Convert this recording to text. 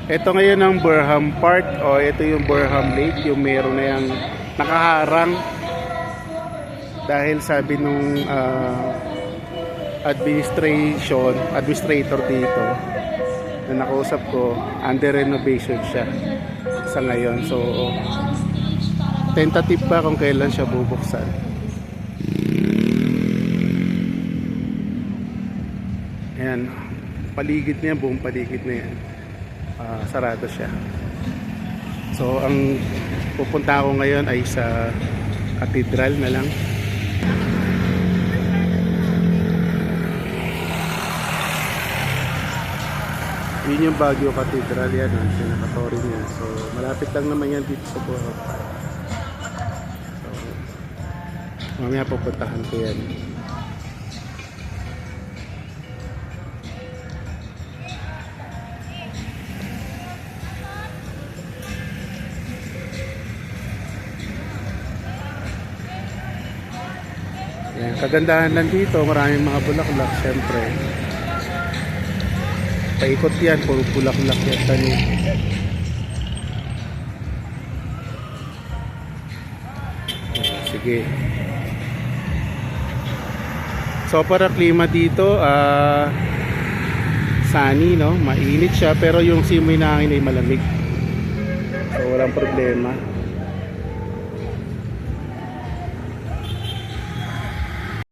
Ito ngayon ang Burham Park, o ito yung Burham Lake, yung meron na yung nakaharang dahil sabi nung administrator dito na nakausap ko, under renovation siya sa ngayon. So tentative pa kung kailan siya bubuksan. Ayan, paligid niya, buong paligid na yan, sarado siya. So ang pupunta ako ngayon ay sa cathedral na lang. Yun yung Baguio Cathedral, yan ang pinaka-tory niya. So malapit lang naman yan dito sa Burham Park. So mamaya pupuntahan ko yan. Yan, kagandahan lang dito, maraming mga bulaklak, syempre. Paikot yan, puro bulaklak yan tanim. Sige. So para klima dito, sunny, no? Mainit siya, pero yung simoy na hangin ay malamig. So walang problema.